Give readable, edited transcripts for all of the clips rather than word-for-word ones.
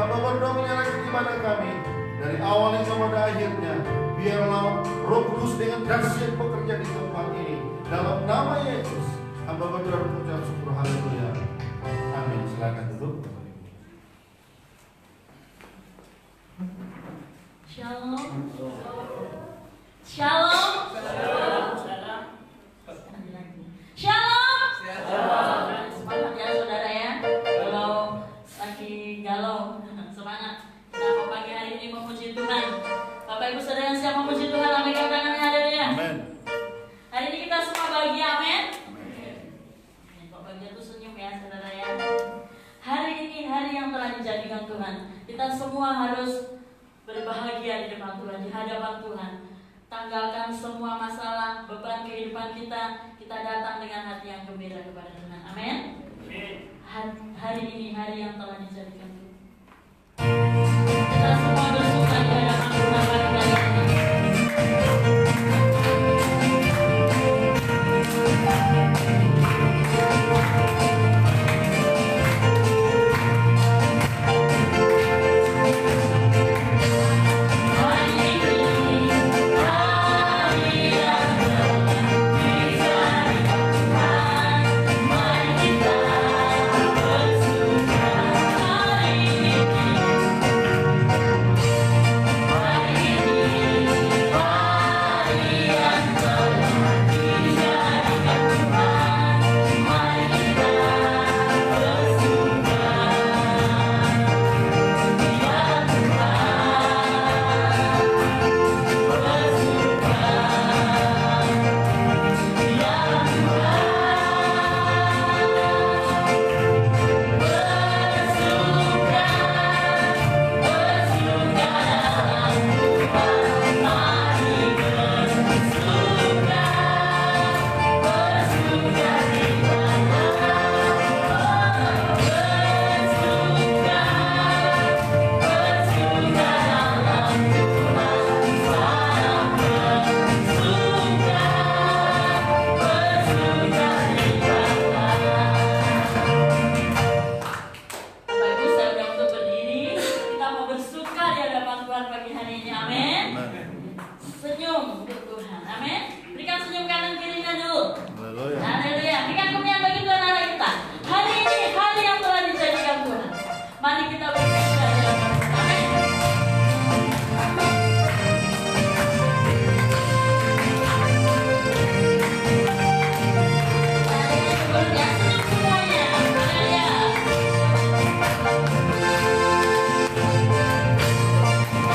Hamba berdoa menyerahkan ibadah kami dari awal hingga pada akhirnya. Biarlah Roh Kudus dengan dahsyat bekerja di tempat ini. Dalam nama Yesus, hamba berdoa dan mengucap syukur. Haleluya. Amin. Silakan duduk. Shalom. Shalom. Shalom. Semangat ya saudara ya. Kalau lagi galau, semangat. Kita pagi hari ini memuji Tuhan. Bapak Ibu saudara yang siap memuji Tuhan, lambaikan tangannya, haleluya. Amin. Hari ini kita semua bahagia, amin. Kok bahagia tuh senyum ya saudara ya. Hari ini hari yang telah dijadikan Tuhan. Kita semua harus berbahagia di depan Tuhan, di hadapan Tuhan. Tanggalkan semua masalah, beban kehidupan kita. Kita datang dengan hati yang gembira kepada Tuhan. Amin. Hari ini hari yang telah dijadikan Tuhan. Kita semua bersuka di hadapan Tuhan pada kali ini.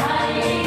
Hari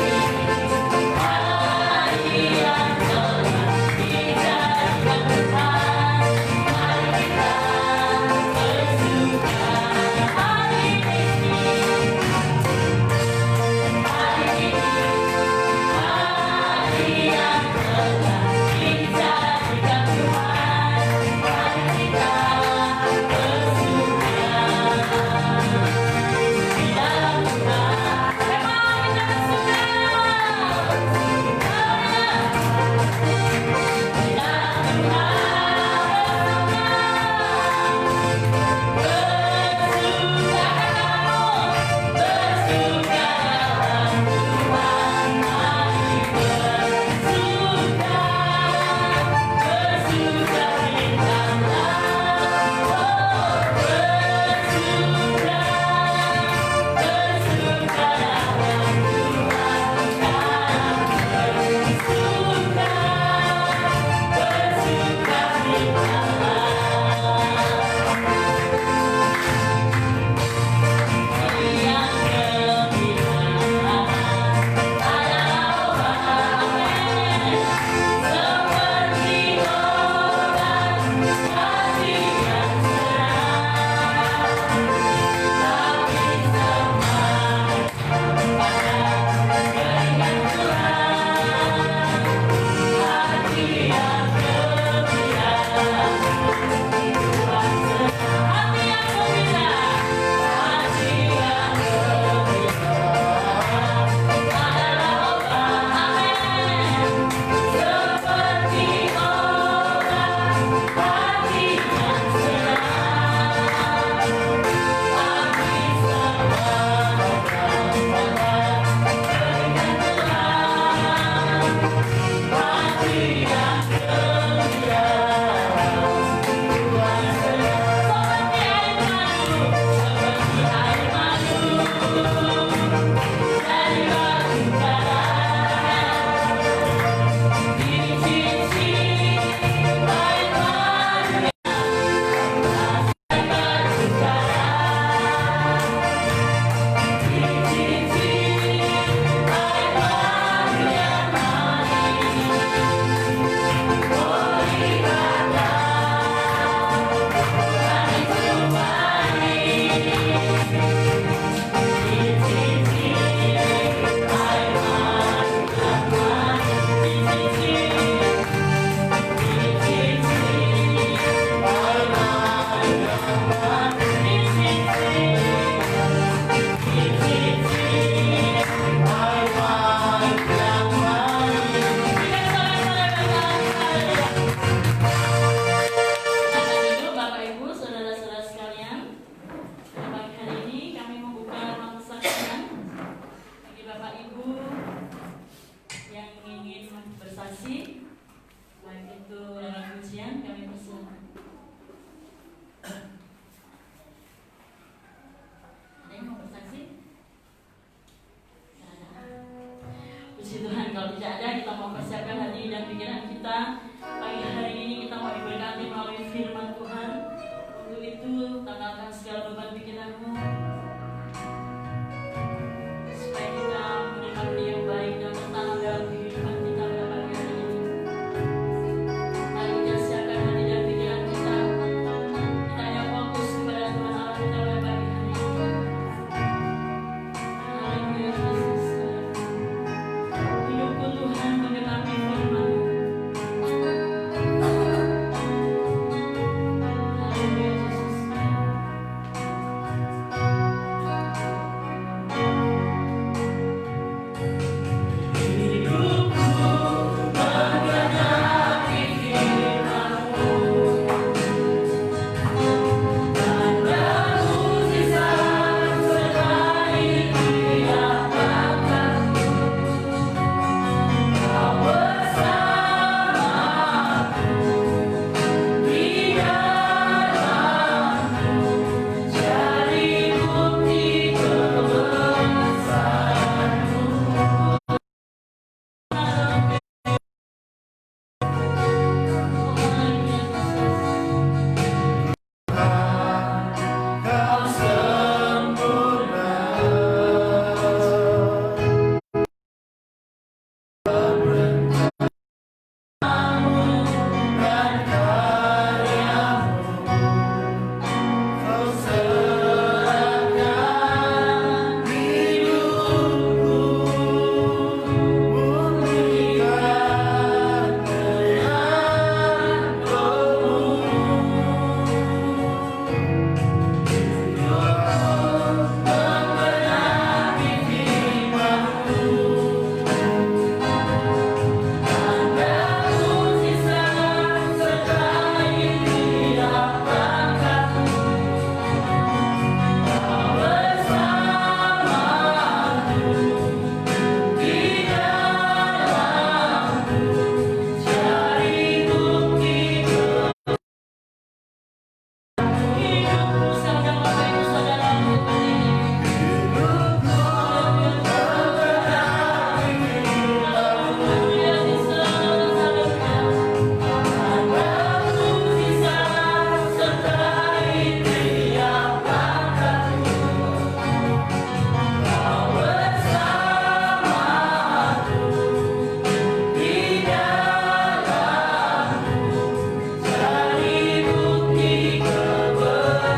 siapkan hati dan pikiran kita. Pagi hari ini kita mau diberkati melalui firman Tuhan. Untuk itu, tanggalkan segala beban pikiranmu, supaya kita menikmati yang baik dan bertahan dalam kehidupan kita pada pagi hari ini. Mari kita siapkan hati dan pikiran kita. Kita hanya fokus kepada Tuhan Allah kita pada pagi hari ini. Haleluya Yesus. Hidupku Tuhan mendengarkan firman-Mu. Haleluya Yesus. Kau sempurna, dan karyamu kau serahkan hidupku, murnikan dengan Roh-Mu. Membenahi firman-Mu, tanda mujizat sertai tiap langkahku. Kau bersamaku di dalamku, cari bukti hidupku sedang apa itu saudaraku ini. Haleluya Yesus, haleluya. Tanda mujizat sertai tiap langkahku. Kau bersamaku di dalamku, cari bukti kebesaran-Mu.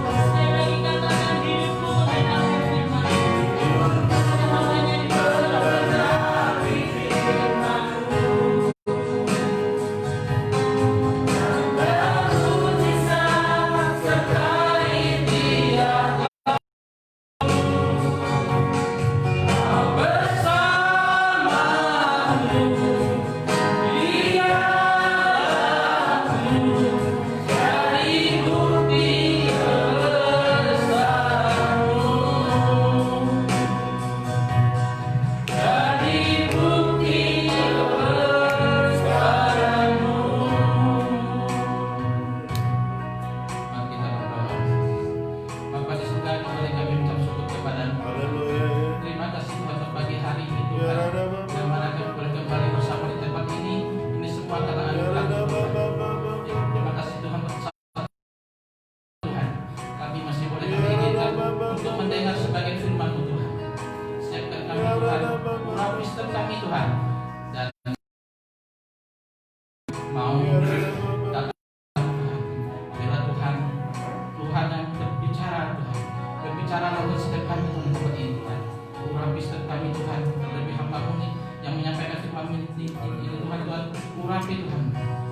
Sekali lagi katakan hidupku mendengarkan firman-Mu. Hanya diberkati firman-Mu. Tanda mujizat sertai tiap kau bersamaku di dalamku, cari bukti kebesaran-Mu. Cari bukti kebesaran-Mu. Mari kita berdoa. Bapa di surga, kembali kami mengucap syukur kepadamu. Terima kasih Tuhan untuk pagi hari ini Tuhan, yang mana kami boleh kembali bersama di tempat ini. Ini semua karena anugerah Tuhan. Terima kasih Tuhan untuk Tuhan. Kami masih boleh kami izinkan untuk mendengar sebagian firman-Mu Tuhan. Siapkan kami Tuhan, urapi setiap kami Tuhan, dan mau datang bila Tuhan yang berbicara Tuhan, berbicara lalu setiap kami Tuhan tempat ini Tuhan. Urapi setiap kami Tuhan, terlebih hamba-Mu nih yang menyampaikan firman ini Tuhan, urapi Tuhan,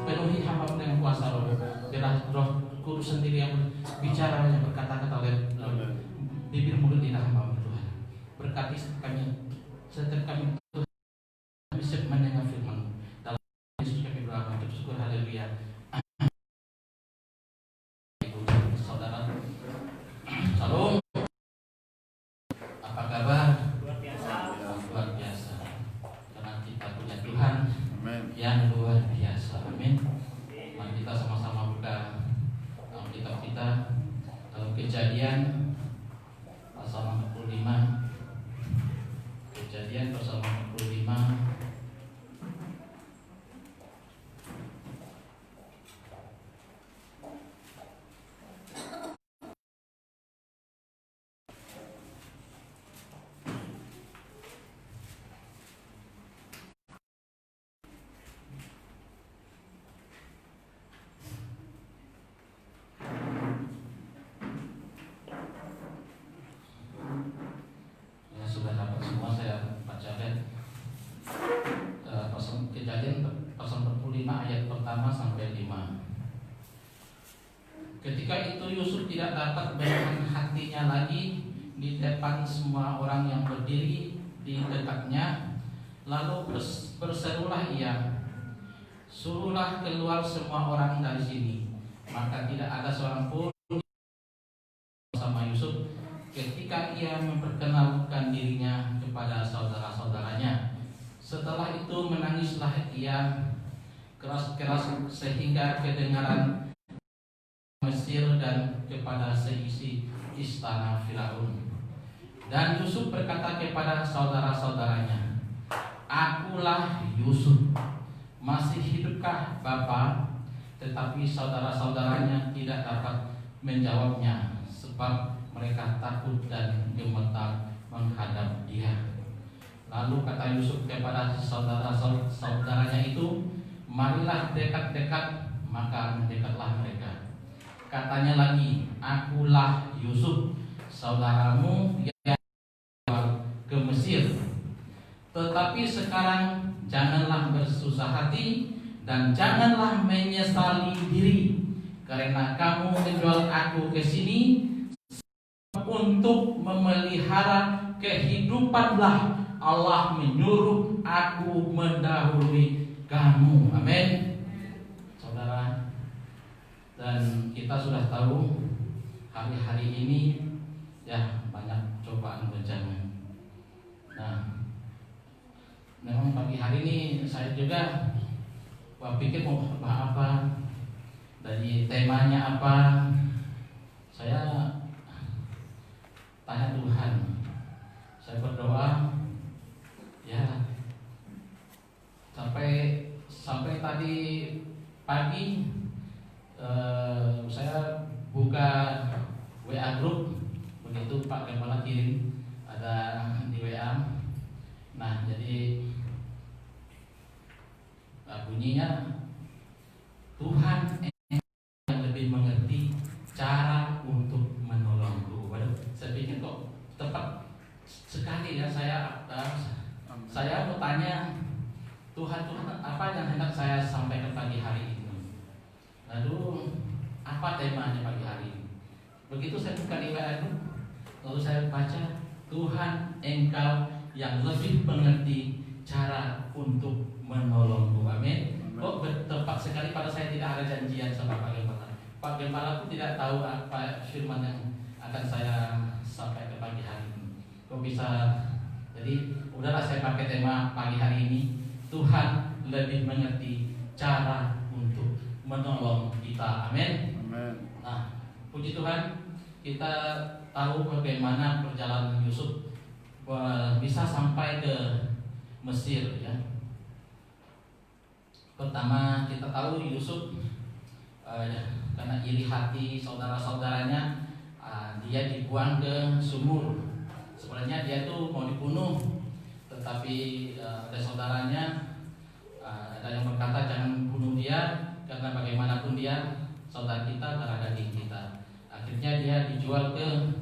penuhi hamba-Mu dengan kuasa Roh. Biarlah Roh Kudus sendiri yang berbicara, yang berkata-kata oleh bibir mulut lidah hamba-Mu Tuhan. Berkati setiap kami Tuhan, bisa mendengar firman-Mu. Dalam Yesus kami berdoa, mengucap syukur, haleluya. Saudara, Shalom. Apa kabar? Luar biasa. Karena kita punya Tuhan yang luar biasa. Amin. Mari kita sama-sama buka Alkitab kita dalam Kejadian pasal 45 tidak dapat menahan hatinya lagi di depan semua orang yang berdiri di dekatnya. Lalu berserulah ia, suruhlah keluar semua orang dari sini. Maka tidak ada seorang pun sama Yusuf ketika ia memperkenalkan dirinya kepada saudara-saudaranya. Setelah itu menangislah ia keras-keras sehingga kedengaran Mesir dan kepada seisi istana Firaun. Dan Yusuf berkata kepada saudara-saudaranya, "Akulah Yusuf. Masih hidupkah Bapa?" Tetapi saudara-saudaranya tidak dapat menjawabnya, sebab mereka takut dan gemetar menghadap dia. Lalu kata Yusuf kepada saudara-saudaranya itu, "Marilah dekat-dekat." Maka mendekatlah mereka. Katanya lagi, "Akulah Yusuf, saudaramu yang ke Mesir. Tetapi sekarang janganlah bersusah hati dan janganlah menyesali diri, karena kamu menjual aku ke sini untuk memelihara kehidupanlah Allah menyuruh aku mendahului kamu." Amin, saudara. Dan kita sudah tahu hari-hari ini ya banyak cobaan bencana. Nah, memang pagi hari ini saya juga pikir mau bahas apa, dari temanya apa. Saya tanya Tuhan, saya berdoa ya sampai tadi pagi saya buka WA grup, begitu Pak Gembala kirim ada di WA. Nah, jadi bunyinya, Tuhan yang lebih mengerti cara untuk menolongku. Waduh, saya pikir kok tepat sekali ya. Saya mau tanya Tuhan, apa yang hendak saya sampaikan pagi hari ini? Lalu apa temanya pagi hari ini? Begitu saya buka di WA itu, lalu saya baca, Tuhan Engkau yang lebih mengerti cara untuk menolongku. Amin. Kok tepat sekali pada saya, tidak ada janjian sama Pak Gembala. Pak Gembala pun tidak tahu apa firman yang akan saya sampaikan pagi hari ini. Kok bisa? Jadi udahlah saya pakai tema pagi hari ini, Tuhan lebih mengerti cara untuk menolong kita. Amin. Nah, puji Tuhan, kita tahu bagaimana perjalanan Yusuf bisa sampai ke Mesir ya. Pertama kita tahu Yusuf karena iri hati saudara-saudaranya, dia dibuang ke sumur. Sebenarnya dia tuh mau dibunuh, tetapi ada saudaranya, ada yang berkata jangan bunuh dia, karena bagaimanapun dia saudara kita, darah daging kita. Akhirnya dia dijual ke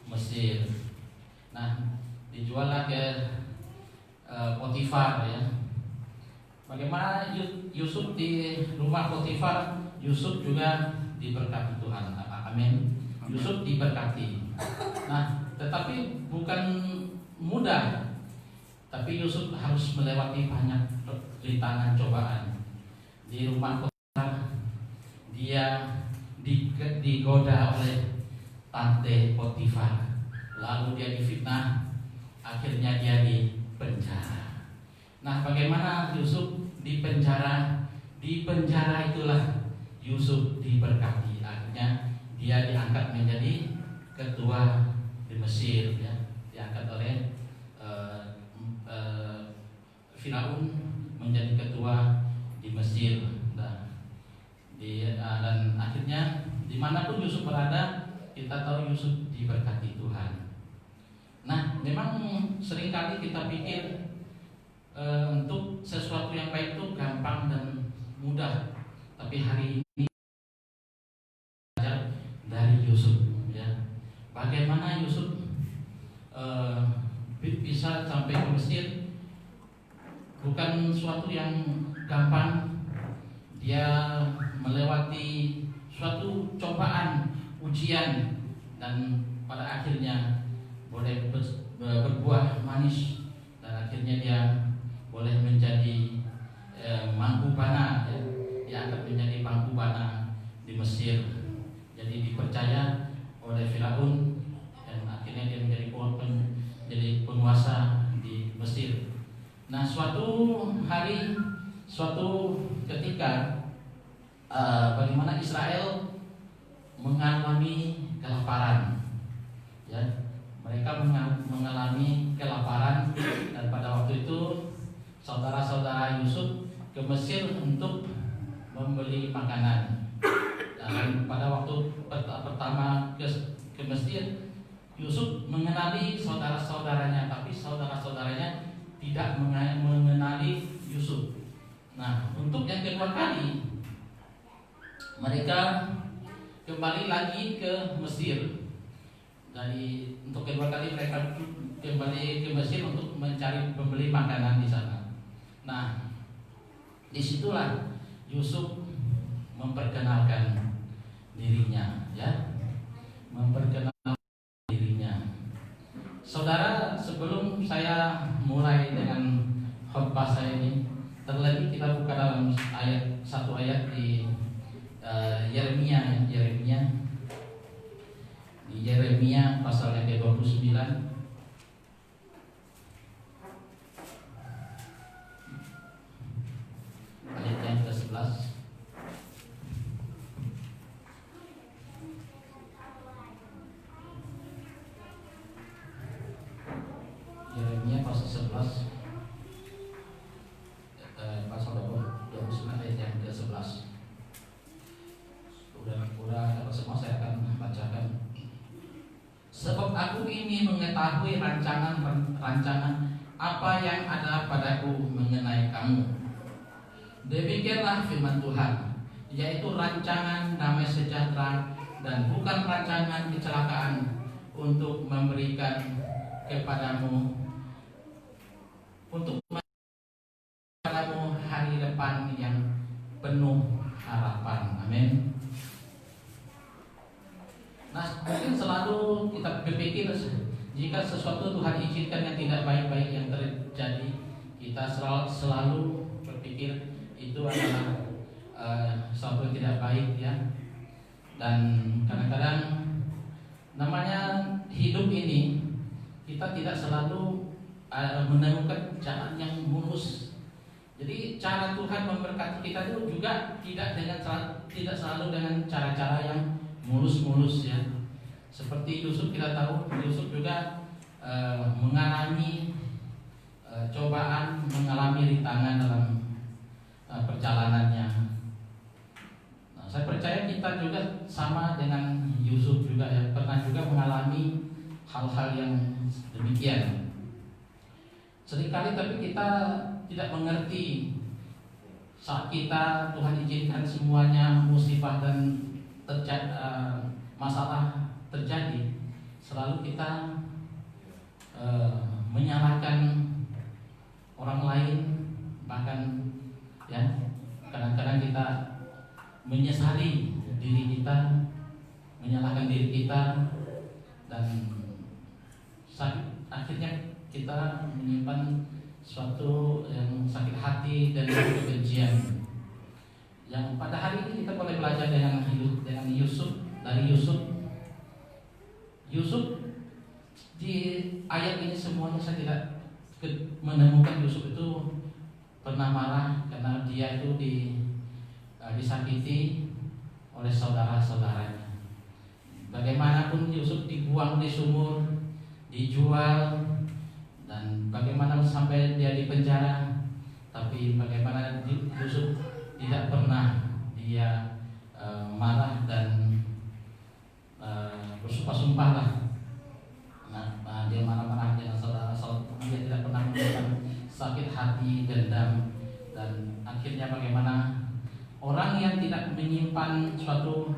Mesir. Nah, dijuallah ke Potifar ya. Bagaimana Yusuf di rumah Potifar, Yusuf juga diberkati Tuhan. Amin. Yusuf diberkati. Nah, tetapi bukan mudah. Tapi Yusuf harus melewati banyak rintangan cobaan. Di rumah Potifar dia digoda oleh tante Potifar. Lalu dia difitnah. Akhirnya dia dipenjara. Nah, bagaimana Yusuf di penjara? Di penjara itulah Yusuf diberkati. Akhirnya dia diangkat menjadi ketua di Mesir ya. Diangkat oleh Firaun menjadi ketua di Mesir. Nah, dan akhirnya dimanapun Yusuf berada, kita tahu Yusuf diberkati Tuhan. Nah, memang seringkali kita pikir untuk sesuatu yang baik itu gampang dan mudah. Tapi hari ini belajar dari Yusuf ya. Bagaimana Yusuf bisa sampai ke Mesir? Bukan suatu yang gampang. Dia melewati suatu cobaan ujian dan pada akhirnya boleh berbuah manis dan akhirnya dia boleh menjadi manggubana, ya, diangkat menjadi manggubana di Mesir. Jadi dipercaya oleh Firaun dan akhirnya dia menjadi penguasa di Mesir. Nah, suatu hari, suatu ketika, bagaimana Israel mengalami kelaparan, ya, mereka mengalami kelaparan dan pada waktu itu saudara-saudara Yusuf ke Mesir untuk membeli makanan. Dan pada waktu pertama ke Mesir, Yusuf mengenali saudara-saudaranya, tapi saudara-saudaranya tidak mengenali Yusuf. Nah, untuk yang kedua kali mereka kembali lagi ke Mesir. Untuk kedua kali mereka kembali ke Mesir untuk mencari pembeli makanan di sana. Nah, disitulah Yusuf memperkenalkan dirinya, ya, memperkenalkan dirinya. Saudara, sebelum saya mulai dengan khotbah saya ini, terlebih kita buka dalam satu ayat di Yeremia di Yeremia pasal yang ke-29 ayat yang ke-11. Yeremia pasal 11 pasal 29 ayat yang ke-11. Udah dapat semua, saya akan bacakan. Sebab aku ini mengetahui rancangan apa yang ada padaku mengenai kamu. Demikianlah firman Tuhan, yaitu rancangan damai sejahtera dan bukan rancangan kecelakaan, untuk memberikan kepadamu hari depan yang penuh harapan. Amin. Nah, mungkin selalu kita berpikir jika sesuatu Tuhan izinkan yang tidak baik-baik yang terjadi, kita selalu berpikir itu adalah sesuatu yang tidak baik, ya. Dan kadang-kadang namanya hidup ini, kita tidak selalu menemukan jalan yang mulus. Jadi cara Tuhan memberkati kita itu juga tidak selalu dengan cara-cara yang mulus-mulus, ya. Seperti Yusuf, kita tahu Yusuf juga mengalami cobaan, mengalami rintangan dalam perjalanannya. Nah, saya percaya kita juga sama dengan Yusuf juga, ya, pernah juga mengalami hal-hal yang demikian. Seringkali tapi kita tidak mengerti saat Tuhan izinkan semuanya musibah dan masalah terjadi, selalu kita menyalahkan orang lain, bahkan, ya, kadang-kadang kita menyesali diri kita, menyalahkan diri kita, dan akhirnya kita menyimpan suatu yang sakit hati dan kebencian. Yang pada hari ini kita boleh belajar dengan Yusuf. Dari Yusuf di ayat ini semuanya saya tidak menemukan Yusuf itu pernah marah karena dia itu disakiti oleh saudara-saudaranya. Bagaimanapun Yusuf dibuang di sumur, dijual, dan bagaimana sampai dia di penjara, tapi bagaimana Yusuf tidak pernah dia marah dan bersumpah-sumpah lah. Nah, dia marah-marah dengan saudara-saudara, dia tidak pernah menggunakan sakit hati, dendam, dan akhirnya bagaimana orang yang tidak menyimpan suatu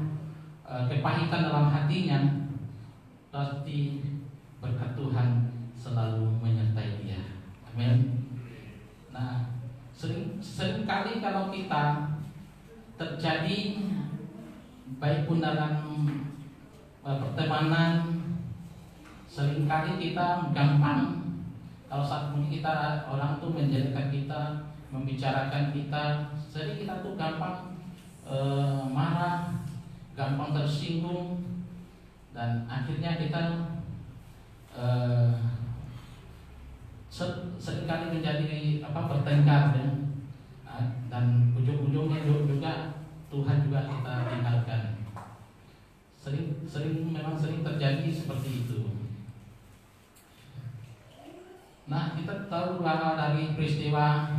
kepahitan dalam hatinya, pasti berkat Tuhan selalu menyertai dia. Amin. Nah, seringkali kalau kita terjadi baik pun dalam pertemanan, seringkali kita gampang kalau saat mungkin kita orang tuh menjadikan kita, membicarakan kita, sering kita tuh gampang marah, gampang tersinggung, dan akhirnya kita seringkali menjadi bertengkar ya. Dan ujung-ujungnya juga Tuhan juga kita tinggalkan. Memang sering terjadi seperti itu. Nah, kita tahu bahwa dari peristiwa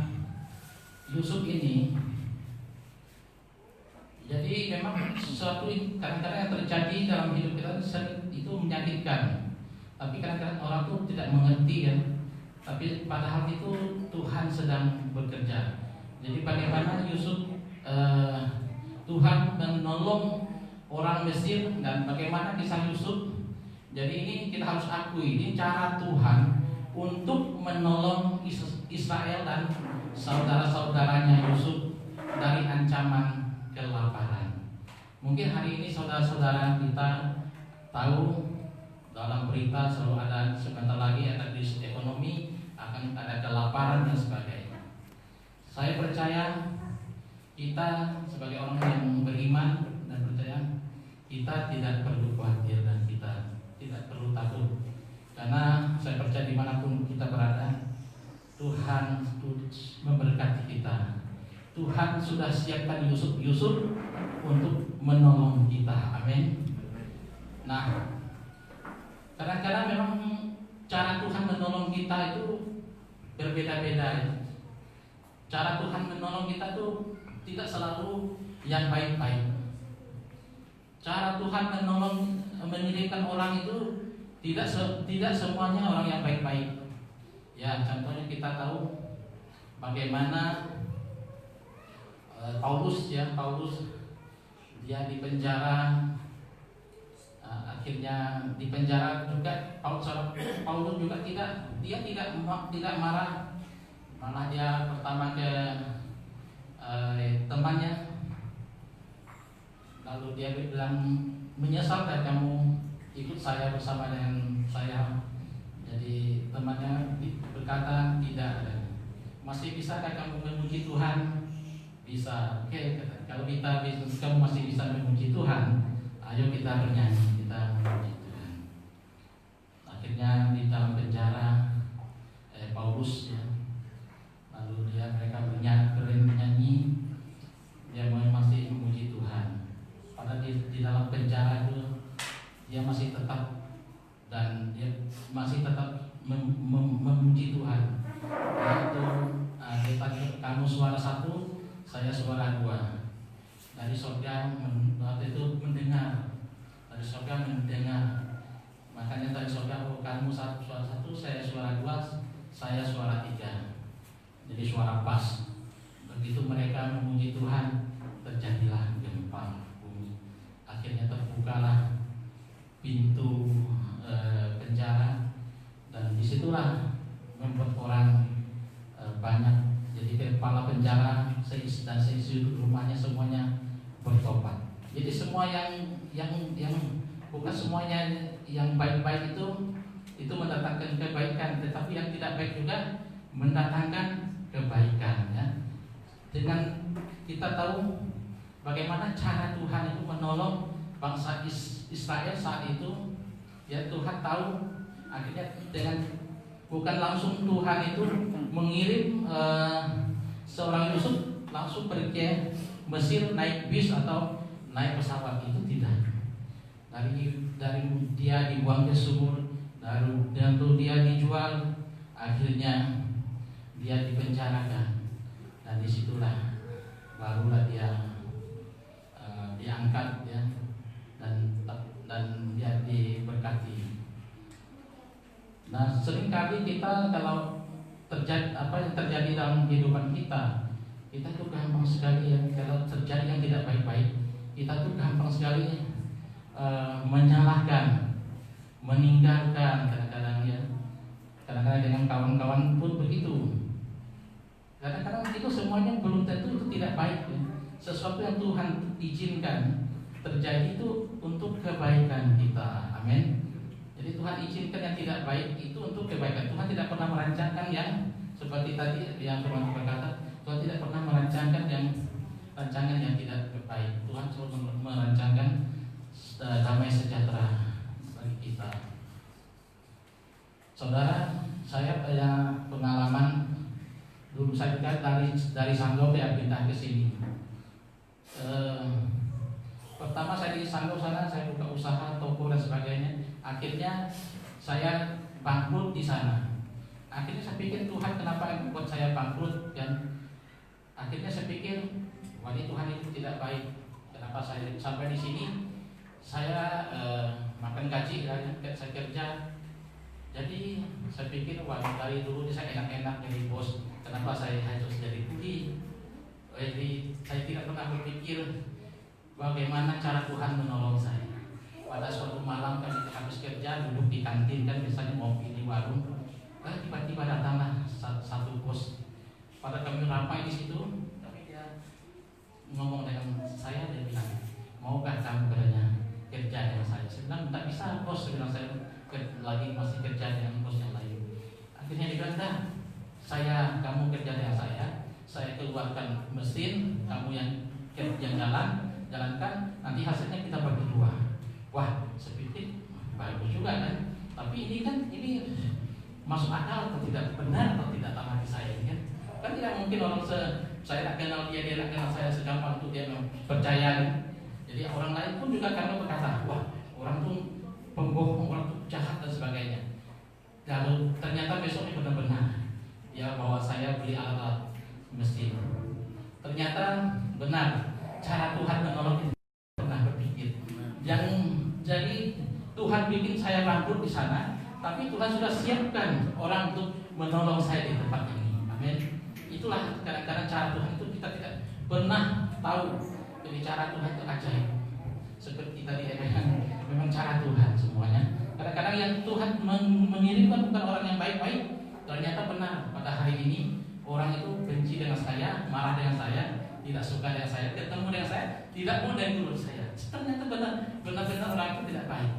Yusuf ini, jadi memang sesuatu kadang-kadang yang terjadi dalam hidup kita itu menyakitkan. Tapi kadang-kadang orang tuh tidak mengerti ya. Tapi padahal itu Tuhan sedang bekerja. Jadi bagaimana Yusuf Tuhan menolong orang Mesir, dan bagaimana kisah Yusuf. Jadi ini kita harus akui, ini cara Tuhan untuk menolong Israel dan saudara-saudaranya Yusuf dari ancaman kelaparan. Mungkin hari ini saudara-saudara kita tahu dalam berita selalu ada, sebentar lagi ada krisis ekonomi, akan ada kelaparan dan sebagainya. Saya percaya kita sebagai orang yang beriman dan percaya, kita tidak perlu khawatir dan kita tidak perlu takut, karena saya percaya dimanapun kita berada, Tuhan memberkati kita. Tuhan sudah siapkan Yusuf untuk menolong kita. Amin. Nah, kadang-kadang memang cara Tuhan menolong kita itu berbeda-beda. Cara Tuhan menolong kita itu tidak selalu yang baik-baik. Cara Tuhan mengirimkan orang itu tidak semuanya orang yang baik-baik. Ya, contohnya kita tahu bagaimana Paulus dia di penjara, akhirnya di penjara juga. Paulus juga tidak marah, malah dia pertama ke temannya, lalu dia bilang, menyesal dan kamu ikut saya bersama dengan saya. Jadi temannya berkata, tidak, masih bisakah kamu memuji Tuhan? Bisa. Oke, kalau kamu masih bisa memuji Tuhan, ayo kita bernyanyi, kita memuji Tuhan. Akhirnya di dalam penjara Paulus ya, lalu mereka bernyanyi, dia masih memuji Tuhan. Padahal di dalam penjara itu dia masih tetap, dan dia masih tetap memuji Tuhan. Yaitu kamu suara satu, saya suara dua. Dari surga waktu itu mendengar, dari surga mendengar. Makanya dari surga, kamu suara satu, saya suara dua, saya suara tiga. Jadi suara pas. Begitu mereka memuji Tuhan, terjadilah gempa bumi. Akhirnya terbukalah pintu penjara, dan disitulah membuat orang banyak. Jadi kepala penjara dan seisi rumahnya semuanya bertobat. Jadi semua yang bukan semuanya yang baik-baik itu mendatangkan kebaikan, tetapi yang tidak baik juga mendatangkan kebaikan ya. Dengan kita tahu bagaimana cara Tuhan itu menolong bangsa Israel saat itu, ya Tuhan tahu. Akhirnya dengan bukan langsung Tuhan itu mengirim seorang Yusuf langsung pergi ke Mesir naik bis atau naik pesawat, itu tidak. Dari dia dibuang ke sumur, dan dia dijual, akhirnya dia dipenjarakan, dan disitulah barulah dia diangkat ya, dan dia diberkati. Nah, seringkali kita kalau terjadi apa yang terjadi dalam kehidupan kita tuh gampang sekali ya, kalau terjadi yang tidak baik-baik, kita tuh gampang sekali menyalahkan, meninggalkan kadang-kadang ya. Kadang-kadang dengan kawan-kawan pun begitu. Kadang-kadang itu semuanya belum tentu itu tidak baik ya. Sesuatu yang Tuhan izinkan terjadi itu untuk kebaikan kita. Amin. Jadi Tuhan izinkan yang tidak baik itu untuk kebaikan. Tuhan tidak pernah merancangkan yang seperti tadi yang teman berkata, Tuhan tidak pernah merancangkan yang rancangan yang tidak baik. Tuhan selalu merancangkan damai sejahtera bagi kita. Saudara, saya punya pengalaman dulu saya dari Sanggau ya pindah ke sini. Pertama saya di Sanggau sana saya buka usaha toko dan sebagainya. Akhirnya saya bangkrut di sana. Akhirnya saya pikir Tuhan kenapa membuat saya bangkrut, dan akhirnya saya pikir wah ini Tuhan itu tidak baik. Kenapa saya sampai di sini? Saya makan gaji, saya kerja. Jadi saya pikir wah dari dulu saya enak-enak jadi bos. Kenapa saya harus jadi rugi? Jadi saya tidak pernah berpikir bagaimana cara Tuhan menolong saya. Pada suatu malam kami habis kerja duduk di kantin, kan biasanya ngopi di warung. Tiba-tiba datanglah satu bos. Pada kami ramai di situ, tapi dia ngomong dengan saya, dia bilang, maukah kamu kerja dengan saya? Saya bilang tak bisa bos, saya bilang saya lagi masih kerja dengan bos yang lain. Akhirnya dia bilang, kamu kerja dengan saya keluarkan mesin, kamu yang jalankan, nanti hasilnya kita bagi dua. Wah, saya pikir bagus juga kan. Tapi ini masuk akal atau tidak, benar atau tidak dalam hati saya ini kan? Kan tidak mungkin orang saya tak kenal dia tak kenal saya segampang itu dia percaya kan? Jadi orang lain pun juga karena berkata, wah orang tuh pembohong, orang tuh jahat dan sebagainya. Lalu ternyata besoknya benar-benar dia bawa saya beli alat mesin. Ternyata benar cara Tuhan menolong kita pernah berpikir. Yang jadi Tuhan bikin saya bangkrut di sana, tapi Tuhan sudah siapkan orang untuk menolong saya di tempat ini. Amin. Itulah kadang-kadang cara Tuhan itu kita tidak pernah tahu. Jadi cara Tuhan itu ajaib. Seperti tadi memang cara Tuhan semuanya. Kadang-kadang yang Tuhan mengirimkan bukan orang yang baik-baik. Ternyata benar pada hari ini orang itu benci dengan saya, marah dengan saya, tidak suka dengan saya, ketemu dengan saya, tidak mau dari mulut saya. Ternyata benar-benar orang itu tidak baik.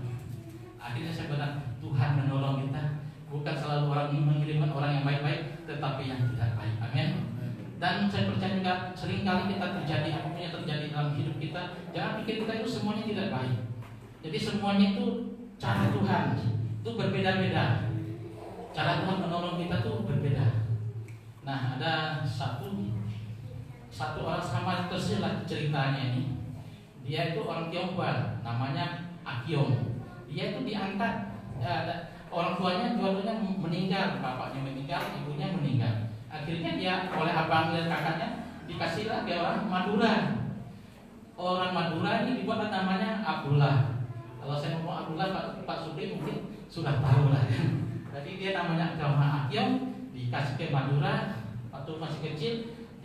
Akhirnya saya benar Tuhan menolong kita. Bukan selalu orang mengirimkan orang yang baik-baik, tetapi yang tidak baik. Amin. Dan saya percaya juga seringkali kita terjadi apapun yang terjadi dalam hidup kita, jangan pikir kita itu semuanya tidak baik. Jadi semuanya itu cara Tuhan itu berbeda-beda. Cara Tuhan menolong kita tuh berbeda. Nah, ada satu orang sama tersilah ceritanya ini. Dia itu orang Tionghoa, namanya Akyong. Dia itu diangkat, orang tuanya dua-duanya meninggal, bapaknya meninggal, ibunya meninggal. Akhirnya dia oleh abang dan kakaknya dikasihlah dia orang Madura. Orang Madura ini dibuat namanya Abdullah. Kalau saya ngomong Abdullah, Pak Supri mungkin sudah tahu lah. Jadi dia namanya agama Akyong, dikasih ke Madura waktu masih kecil,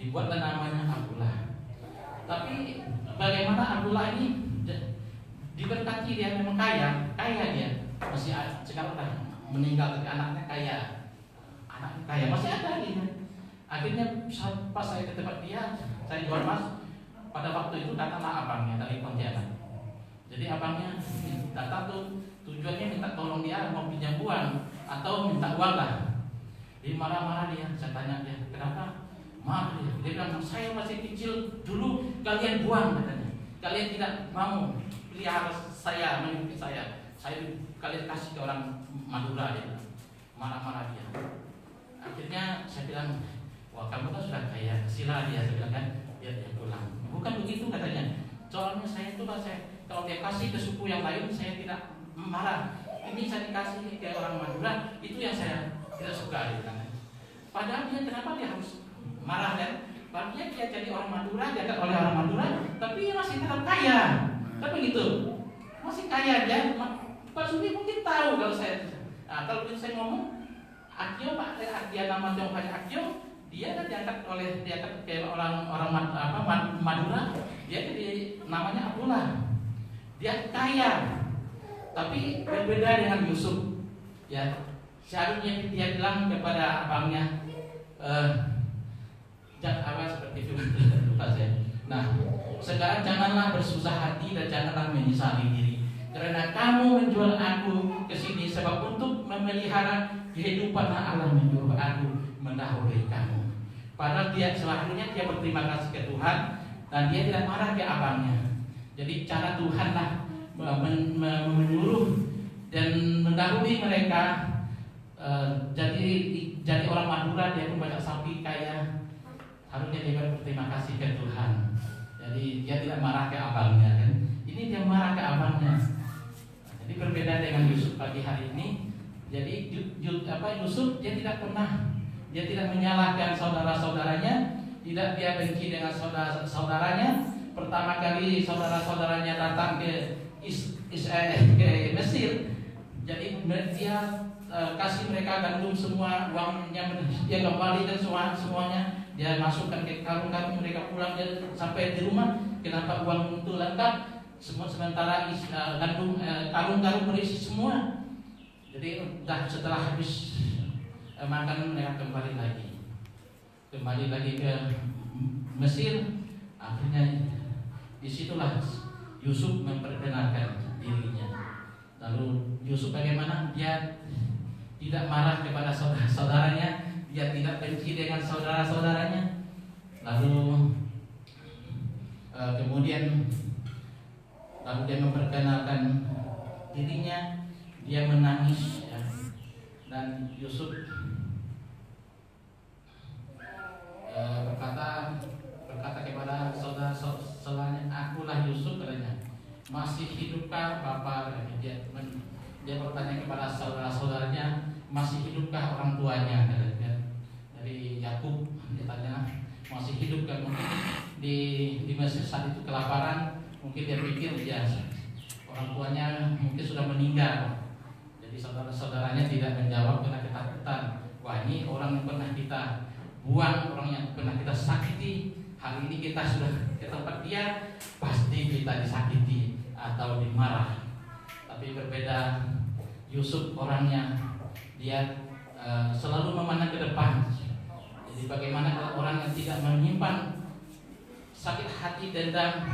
dibuatlah namanya Abdullah. Tapi bagaimana Abdullah ini diberkati, dia memang kaya dia. Masih sekarang dah meninggal tapi anaknya kaya masih ada dia. Akhirnya pas saya ke tempat dia, saya jual emas. Pada waktu itu datanglah abangnya dari Pontianak. Jadi abangnya datang tuh tujuannya minta tolong dia mau pinjam uang atau minta uang lah. Dia marah-marah dia, saya tanya dia, kenapa? Maaf dia bilang, saya masih kecil dulu kalian buang katanya. Kalian tidak mau pelihara saya, mengikuti saya kalian kasih ke orang Madura dia. Marah-marah dia. Akhirnya saya bilang, wah kamu kan sudah kaya, sila dia. Saya bilang kan, dia pulang. Bukan begitu katanya. Soalnya saya itu kalau dia kasih ke suku yang lain saya tidak marah. Ini saya dikasih ke orang Madura, itu yang saya tidak suka dia bilang. Padahal dia kenapa dia harus marah kan? Padahal dia jadi orang Madura, diangkat oleh orang Madura, tapi dia masih tetap kaya. Tapi gitu, masih kaya dia. Pak Sudi mungkin tahu kalau kalau saya ngomong Akyong, dia nama Tionghoa Akyong, dia kan diangkat ke orang Madura, dia jadi namanya Abdullah. Dia kaya, tapi berbeda dengan Yusuf. Ya, seharusnya dia bilang kepada abangnya, jangan seperti itu lupa saya. Nah, sekarang janganlah bersusah hati dan janganlah menyesali diri, karena kamu menjual aku ke sini sebab untuk memelihara kehidupan Allah menyuruh aku mendahului kamu. Padahal dia selalunya dia berterima kasih ke Tuhan dan dia tidak marah ke abangnya. Jadi cara Tuhanlah menyuruh dan mendahului mereka. Jadi orang Madura dia pun banyak sapi kaya, harusnya dia berterima kasih ke Tuhan. Jadi dia tidak marah ke abangnya kan. Ini dia marah ke abangnya. Jadi berbeda dengan Yusuf pagi hari ini. Jadi Yusuf dia tidak menyalahkan saudara-saudaranya, tidak dia benci dengan saudara-saudaranya. Pertama kali saudara-saudaranya datang ke Mesir, jadi dia kasih mereka gandum semua, uangnya dia kembalikan semuanya, dia masukkan ke karung-karung, mereka pulang dia sampai di rumah. Kenapa uang itu lengkap? Sementara gandum karung-karung berisi semua. Jadi setelah habis makan mereka kembali lagi ke Mesir. Akhirnya disitulah Yusuf memperkenalkan dirinya. Lalu Yusuf bagaimana? Dia tidak marah kepada saudara-saudaranya, dia tidak benci dengan saudara-saudaranya. Lalu kemudian dia memperkenalkan dirinya, dia menangis ya. Dan Yusuf berkata kepada saudara-saudaranya, akulah Yusuf katanya. Masih hidupkah Bapak? Dia bertanya kepada saudara-saudaranya, masih hidupkah orang tuanya? Dari Yakub dia tanya, masih hidupkah? Mungkin di Mesir saat itu kelaparan, mungkin dia pikir ya orang tuanya mungkin sudah meninggal. Jadi saudara-saudaranya tidak menjawab karena ketakutan. Wah, ini orang yang pernah kita buang, orang yang pernah kita sakiti, hari ini kita sudah ke tempat dia, pasti kita disakiti atau dimarah. Tapi berbeda Yusuf orangnya, dia selalu memandang ke depan. Jadi bagaimana kalau orang yang tidak menyimpan sakit hati dendam,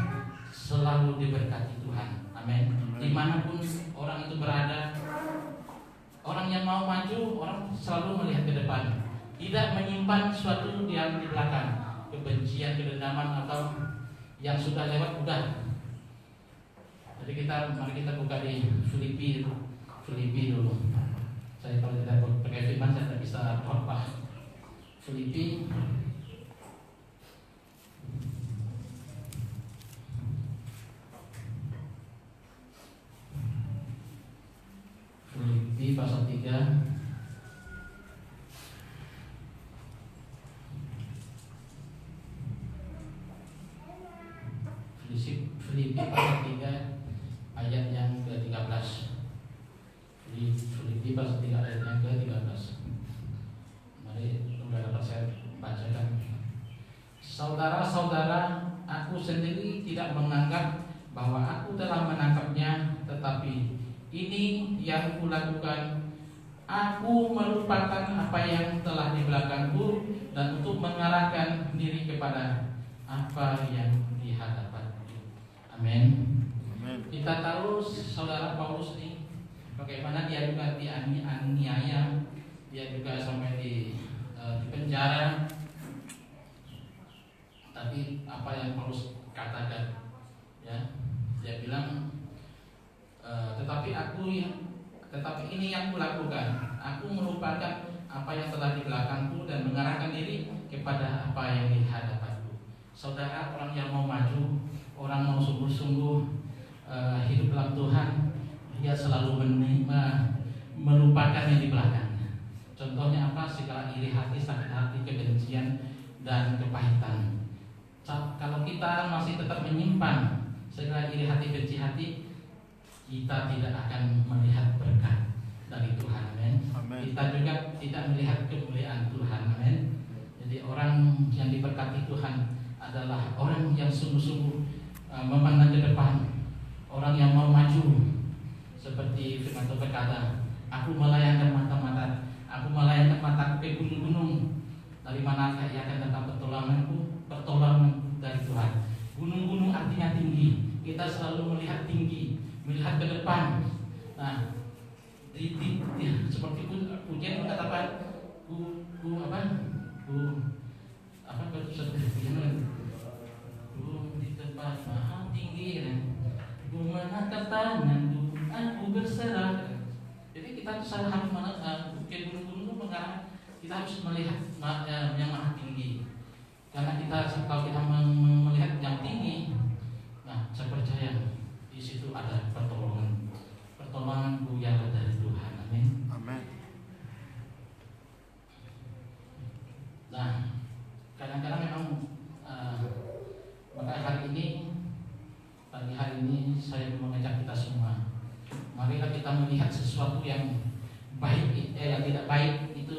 selalu diberkati Tuhan. Amin. Dimanapun orang itu berada, orang yang mau maju, orang selalu melihat ke depan, tidak menyimpan suatu yang di belakang, kebencian, kedendaman atau yang sudah lewat udah. Jadi mari kita buka di Filipi dulu. Saya kalau tidak pakai firman saya tidak bisa khotbah. Filipi pasal 3 Filipi pasal 3 ayat yang ke-13. Filipi pasal 3 ayat yang ke-13. Mari sudah dapat saya bacakan. Saudara-saudara, aku sendiri tidak menganggap bahwa aku telah menangkapnya, tetapi ini yang kulakukan, aku melupakan apa yang telah di belakangku dan untuk mengarahkan diri kepada apa yang di hadapanku. Amin. Kita tahu saudara Paulus ini bagaimana dia juga dianiaya, dia juga sampai di penjara. Tapi apa yang Paulus katakan, ya, dia bilang, tetapi ini yang kulakukan, aku melupakan apa yang telah di belakangku dan mengarahkan diri kepada apa yang di hadapanku. Saudara, orang yang mau maju, orang mau sungguh-sungguh hidup dalam Tuhan, dia selalu melupakan yang di belakangnya. Contohnya apa? Segala iri hati, sakit hati, kebencian, dan kepahitan. Kalau kita masih tetap menyimpan segala iri hati, benci hati, kita tidak akan melihat berkat dari Tuhan. Amin. Kita juga tidak melihat kemuliaan Tuhan. Amin. Jadi orang yang diberkati Tuhan adalah orang yang sungguh-sungguh memandang ke depan, orang yang mau maju. Seperti firman Tuhan berkata, aku melayangkan aku melayangkan mataku ke gunung-gunung, dari mana ia akan datang pertolongan dari Tuhan. kita selalu melihat tinggi, melihat ke depan. Nah, seperti ujian mengatakan ku di tempat maha tinggi, ku mengangkat tanganku, aku berserah. Jadi kita harus bukit gunung-gunung itu mengarah, kita harus melihat yang maha tinggi. Karena kalau kita melihat yang tinggi, nah saya percaya di situ ada pertolongan yang dari Tuhan. Amin. Amin. Nah, kadang-kadang memang maka pagi hari ini saya mengajak kita semua, marilah kita melihat sesuatu yang baik, yang tidak baik itu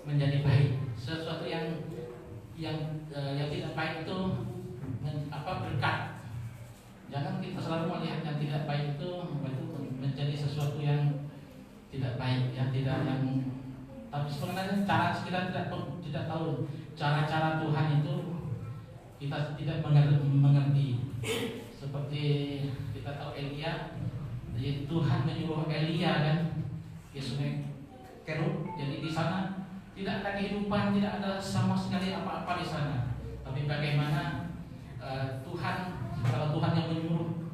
menjadi baik. Sesuatu yang tidak baik itu berkat. Jangan kita selalu melihat yang tidak baik itu menjadi sesuatu yang tidak baik, tapi sebenarnya kita tidak tahu cara-cara Tuhan itu, kita tidak mengerti. Seperti kita tahu Elia, jadi Tuhan menyuruh Elia kan ke sungai Kerub, jadi di sana tidak ada kehidupan, tidak ada sama sekali apa-apa di sana. Tapi bagaimana kalau Tuhan yang menyuruh,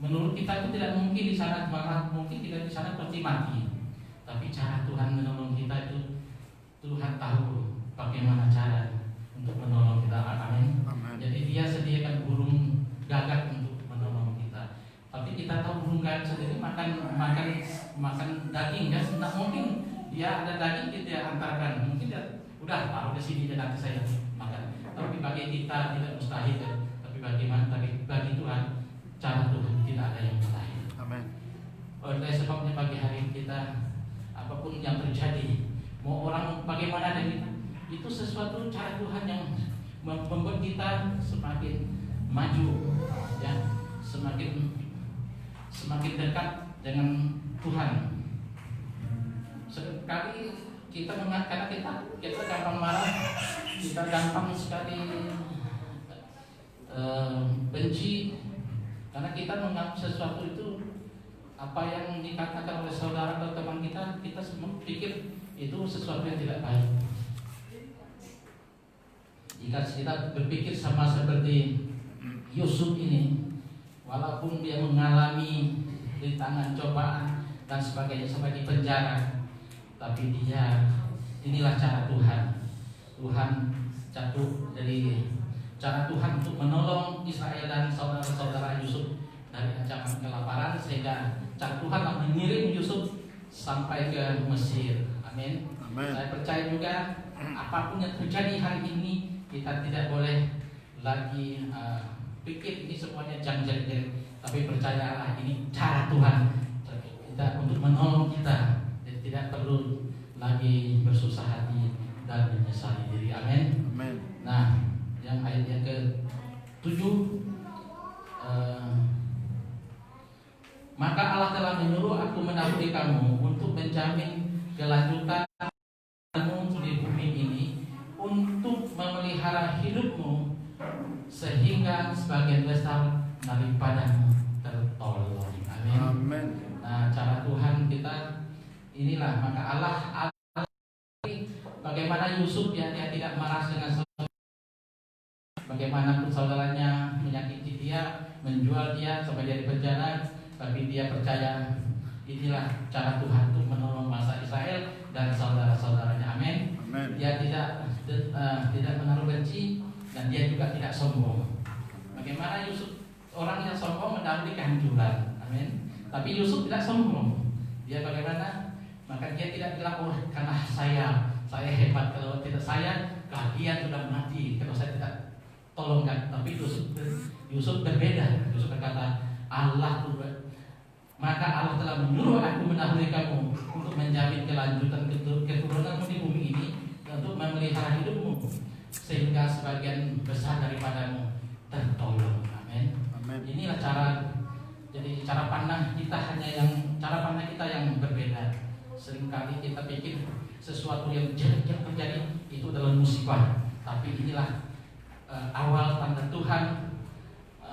menurut kita itu tidak mungkin di sana, malah mungkin kita di sana pasti mati. Tapi cara Tuhan menolong kita itu, Tuhan tahu bagaimana cara untuk menolong kita. Amin. Jadi Dia sediakan burung gagak untuk menolong kita. Tapi kita tahu burung gagak sendiri makan daging kan, tidak mungkin dia ada daging kita antarkan. Mungkin dia udah taruh di sini dan nanti saya makan. Tapi bagi kita tidak mustahil. Tapi bagi Tuhan, cara Tuhan tidak ada yang mustahil. Amin. Oleh sebabnya pagi hari kita, apapun yang terjadi, mau orang bagaimana dan itu sesuatu cara Tuhan yang membuat kita semakin maju, ya, semakin dekat dengan Tuhan. Sekali kita karena kita gampang marah, kita gampang sekali benci, karena kita menganggap sesuatu itu apa yang dikatakan oleh saudara atau teman kita semua pikir itu sesuatu yang tidak baik. Jika kita berpikir sama seperti Yusuf ini, walaupun dia mengalami rintangan, cobaan dan sebagainya sampai di penjara, tapi inilah cara Tuhan. Tuhan jatuh dari cara Tuhan untuk menolong Israel dan saudara-saudara Yusuf dari ancaman kelaparan, sehingga cara Tuhan mengirim Yusuf sampai ke Mesir. Amin. Saya percaya juga apapun yang terjadi hari ini, kita tidak boleh lagi pikir ini semuanya jang-jang, tapi percayalah ini cara Tuhan kita untuk menolong kita. Jadi tidak perlu lagi bersusah hati dan menyesali diri. Amin. Nah, yang ayat yang ke-7, maka Allah telah menyuruh aku mendahului kamu untuk menjamin kelanjutanmu di bumi ini, untuk memelihara hidupmu sehingga sebagian besar daripadamu tertolong. Amin. Nah, cara Tuhan kita inilah, maka Allah bagaimana Yusuf dia tidak marah dengan saudara, bagaimana saudaranya menyakiti dia, menjual dia sampai dia di penjara, tapi dia percaya inilah cara Tuhan untuk menolong bangsa Israel dan saudara-saudaranya. Amin. Dia tidak menaruh benci dan dia juga tidak sombong. Bagaimana Yusuf, orang yang sombong mendahului kehancuran. Amin. Tapi Yusuf tidak sombong. Dia bagaimana? Maka dia tidak bilang, oh karena saya hebat, kalau tidak saya kalian sudah mati, kalau saya tidak tolongkan. Tapi Yusuf berbeda. Yusuf berkata, maka Allah telah menyuruh aku mendahului kamu untuk menjamin kelanjutan keturunanmu di bumi ini, untuk memelihara hidupmu sehingga sebagian besar daripadamu tertolong. Amin. Inilah cara pandang kita, cara pandang kita yang berbeda. Seringkali kita pikir sesuatu yang terjadi itu adalah musibah, tapi inilah awal tanda Tuhan,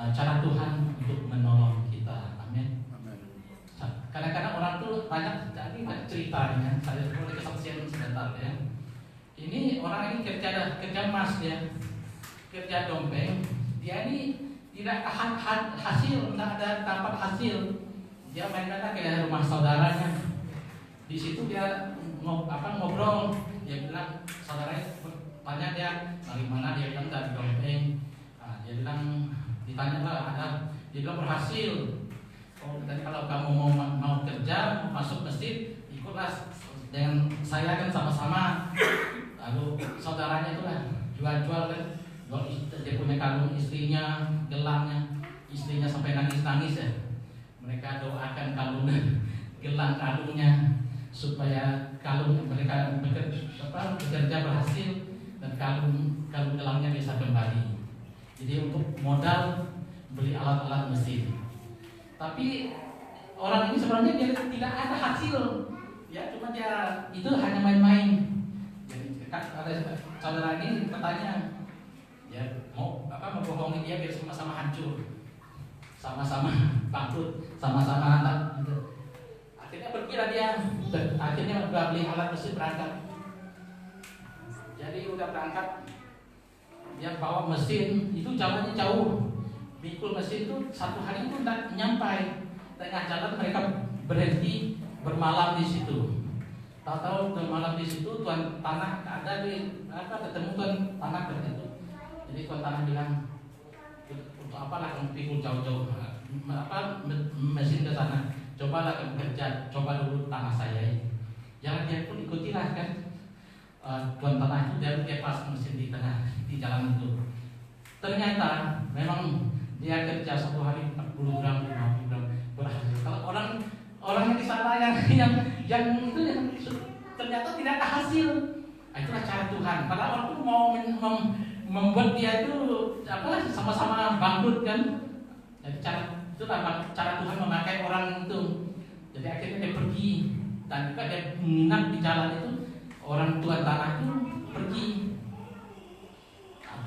cara Tuhan untuk menolong kita. Amin. Amin. Kadang-kadang orang tuh banyak jadi ceritanya. Saya boleh kesaksian sebentar ya. Ini orang ini kerja emas dia, kerja dompeng. Dia ini tidak hasil, tidak ada dapat hasil. Dia main-main ke rumah saudaranya. Di situ dia ngobrol. Dia bilang saudaranya tanya dia dari mana, dia bilang dari dompeng. Nah, dia bilang ditanya lah ada, dia bilang berhasil. Oh, dan kalau kamu mau kerja, mau masuk masjid, ikutlah dengan saya kan sama-sama. Lalu saudaranya itu lah jual-jual kan, dia punya kalung istrinya, gelangnya, istrinya sampai nangis-nangis ya. Mereka doakan kalung gelang kalungnya supaya kalung mereka bekerja berhasil dan kalung gelangnya bisa kembali. Jadi untuk modal beli alat-alat mesin. Tapi orang ini sebenarnya dia tidak ada hasil, ya cuma dia itu hanya main-main. Jadi ada saudara ini bertanya, ya mau bohongin dia biar sama-sama hancur, sama-sama bangkrut, sama-sama anak. Akhirnya pergilah dia, akhirnya udah beli alat mesin berangkat. Jadi udah berangkat, dia bawa mesin itu jalannya jauh. Pikul mesin itu satu hari itu tidak nyampai. Tengah jalan mereka berhenti bermalam di situ. Tahu-tahu bermalam di situ tuan tanah ada di ketemu tuan tanah itu. Jadi tuan tanah bilang untuk apalah kamu pikul jauh-jauh mesin ke sana. Cobalah kamu kerja, coba dulu tanah saya ini. Jangan dia pun ikutilah kan. Tuan tanah itu dia pas mesin di tengah di jalan itu. Ternyata memang dia kerja satu hari 40 gram, 50 gram berhasil. Kalau orang di sana yang itu ternyata tidak ada hasil. Itulah cara Tuhan. Padahal orang itu mau membuat dia itu sama-sama bangkrut kan. Jadi itulah cara Tuhan memakai orang itu. Jadi akhirnya dia pergi dan juga dia menginap di jalan itu. Orang tuan tanah itu pergi.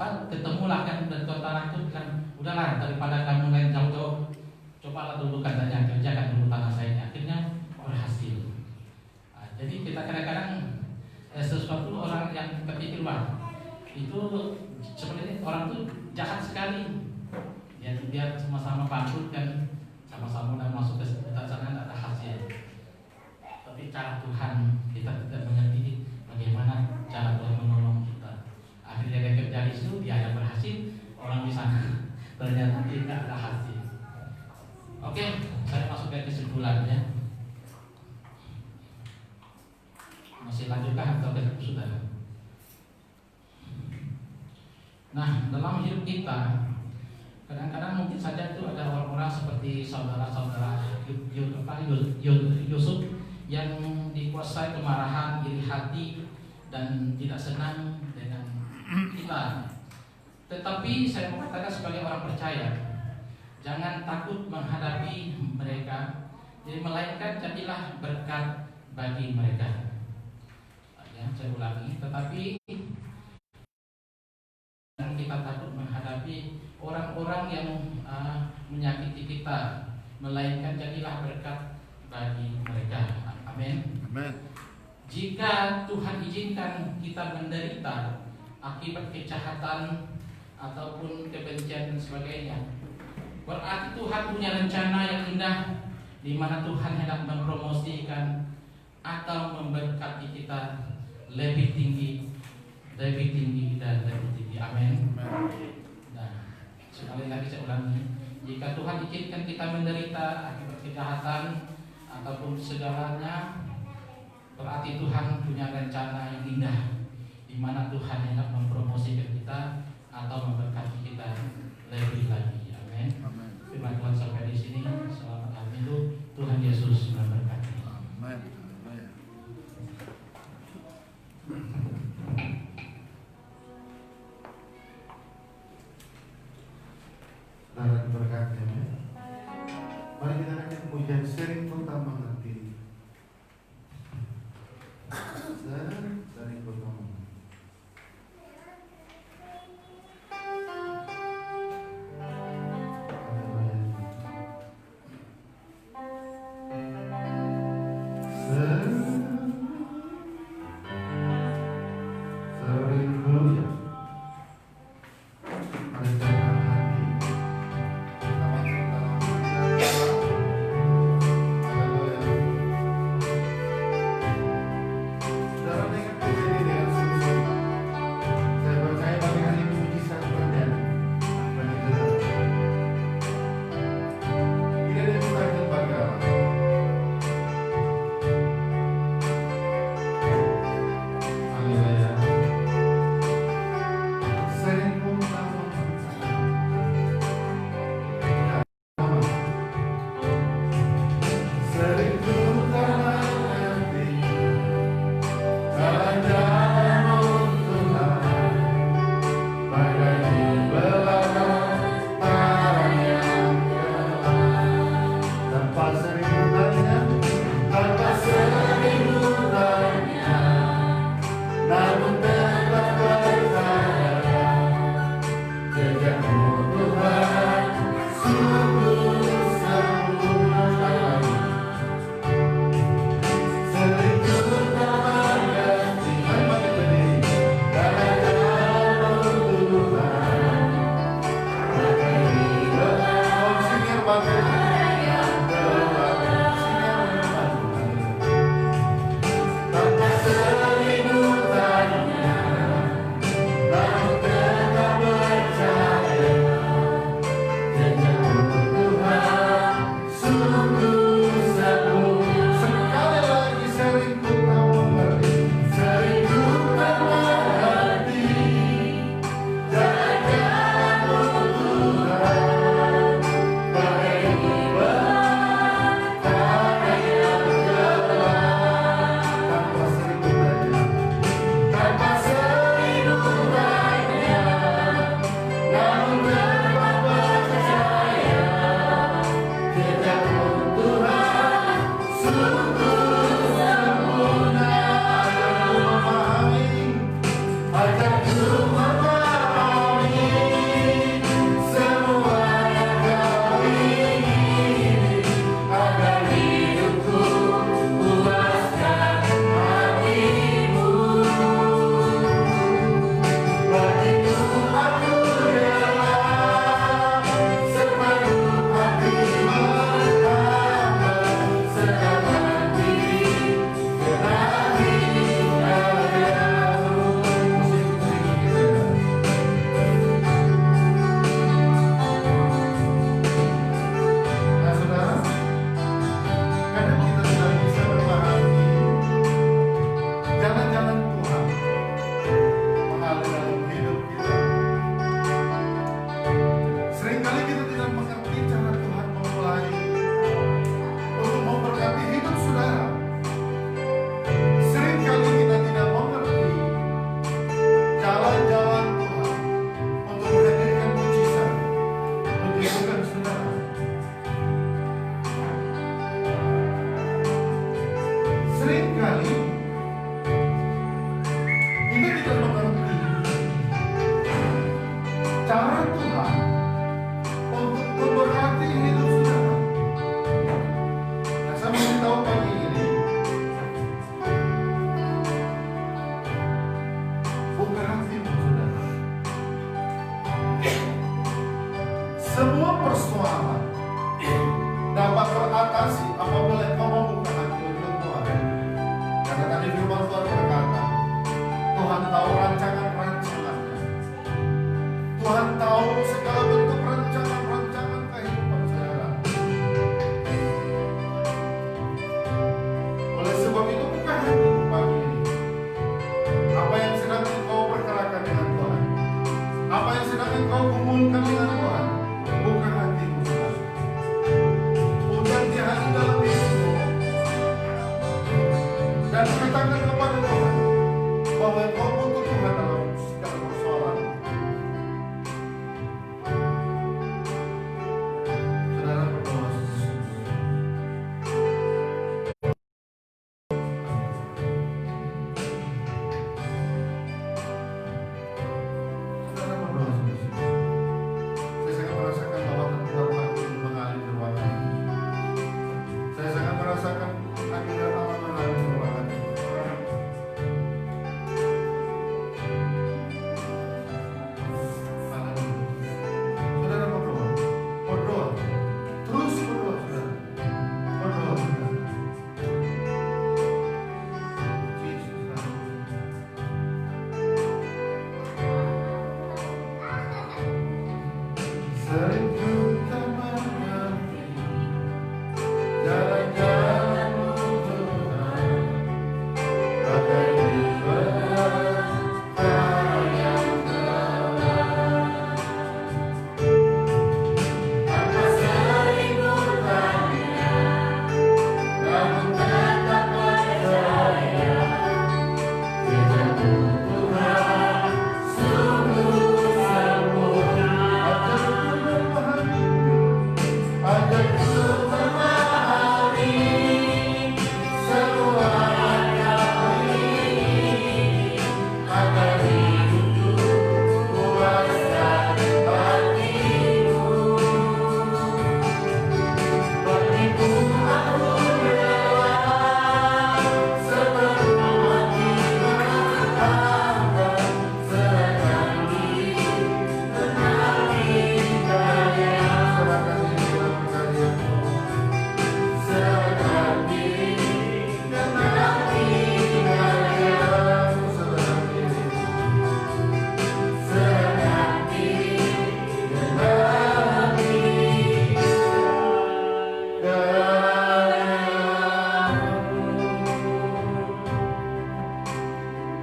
Ketemulah kan dan tuan tanah itu bilang, udahlah daripada kamu lain jauh-jauh, cobalah dulu katanya kerjakan dulu tanah saya ini. Akhirnya berhasil. Nah, jadi kita kadang-kadang sesuatu orang yang terpikir itu sebenarnya orang itu jahat sekali. Ya biar sama-sama bangkrut kan, sama-sama dan masuk ke sana tidak ada hasil. Tapi cara Tuhan kita tidak mengerti bagaimana cara Tuhan menolong kita. Akhirnya dia kerja di situ, dia yang berhasil, orang di sana ternyata tidak ada hasil. Oke, saya masuk ke kesimpulannya. Masih lanjutkah atau sudah? Nah, dalam hidup kita kadang-kadang mungkin saja itu ada orang-orang seperti saudara-saudara Yusuf yang dikuasai kemarahan, iri hati, dan tidak senang dengan kita. Tetapi saya mau katakan sebagai orang percaya, jangan takut menghadapi mereka, jadi melainkan jadilah berkat bagi mereka. Ya, saya ulangi, tetapi kita takut menghadapi orang-orang yang menyakiti kita, melainkan jadilah berkat bagi mereka. Amin. Amin. Jika Tuhan izinkan kita menderita akibat kejahatan ataupun kebencian dan sebagainya, berarti Tuhan punya rencana yang indah di mana Tuhan hendak mempromosikan atau memberkati kita lebih tinggi dan lebih tinggi. Amin. Nah, sekali lagi saya ulangi, jika Tuhan izinkan kita menderita akibat kejahatan ataupun segalanya, berarti Tuhan punya rencana yang indah di mana Tuhan hendak mempromosikan kita atau memberkati kita lebih lagi. Amin. Firman Tuhan sampai di sini. Selamat amin. Tuhan Yesus memberkati. Amin. Saudara diberkati. Mari kita nyanyi pujian sering pun tak mengerti. Sering pun tak mengerti. Haleluya.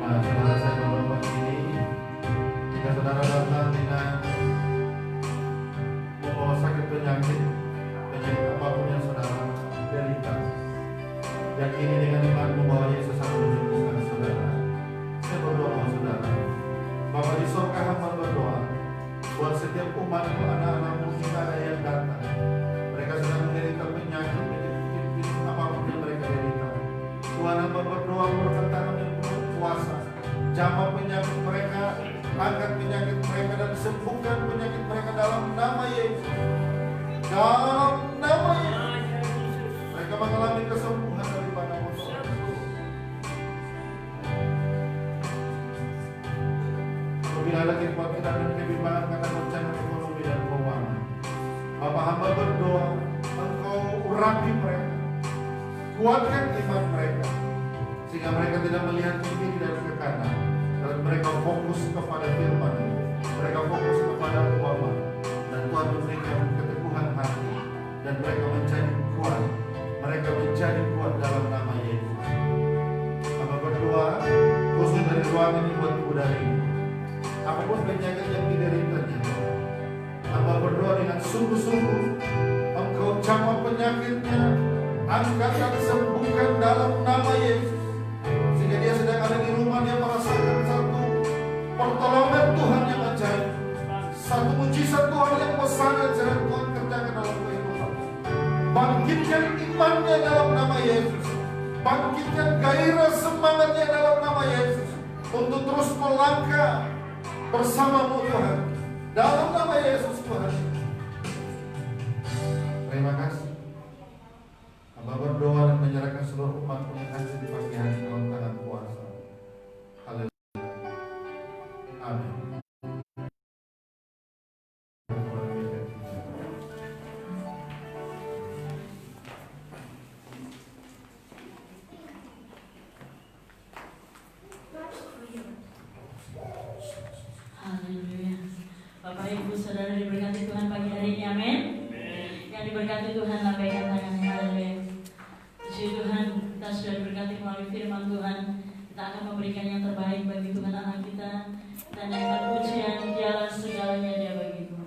Nah, saudara saya berdoa ini, jika saudara datang dengan membawa sakit penyakit apapun yang saudara derita, yakini dengan iman bahwa Yesus akan menyembuhkan saudara. Saya berdoa saudara, Bapa di surga, hamba berdoa buat setiap umatmu, anak-anakmu kita yang datang. Mereka sedang menderita penyakit apapun yang mereka derita. Tuhan, hamba berdoa berkat tangan yang penuh kuasa, jamah penyakit mereka, angkat penyakit mereka dan sembuhkan penyakit mereka dalam nama Yesus. Dalam nama Yesus, mereka mengalami kesembuhan daripada musuh. Apabila ada kekhawatiran dan kebimbangan karena bencana ekonomi dan keuangan, Bapa, hamba berdoa Engkau urapi mereka, kuatkan iman mereka, sehingga mereka tidak melihat ke kiri dan ke kanan, dan mereka fokus kepada firman, mereka fokus kepada Bapa, dan Tuhan memberikan keteguhan hati, dan mereka menjadi kuat, dalam nama Yesus. Hamba berdoa khusus dari ruangan ini buat ibu dari apapun penyakit yang dideritanya, hamba berdoa dengan sungguh-sungguh Engkau jamah penyakitnya, angkat dan sembuhkan dalam nama Yesus, sehingga dia sedang ada di rumah, dia merasakan satu pertolongan Tuhan yang ajaib, satu mujizat Tuhan yang besar yang sedang Tuhan kerjakan dalam kehidupan. Bangkitkan imannya dalam nama Yesus, bangkitkan gairah semangatnya dalam nama Yesus untuk terus melangkah bersamamu Tuhan, dalam nama Yesus Tuhan. Terima kasih. Hamba berdoa dan menyerahkan seluruh umat yang hadir di pagi hari dalam tangan kuasa. Haleluya. Amin. Haleluya. Bapak Ibu Saudara diberkati Tuhan pagi hari ini, amin. Yang diberkati Tuhan lambaikan tangannya, haleluya. Puji Tuhan, kita sudah diberkati melalui firman Tuhan. Kita akan memberikan yang terbaik bagi Tuhan anak kita. Dan yang pujian dialah segalanya dia bagi Tuhan.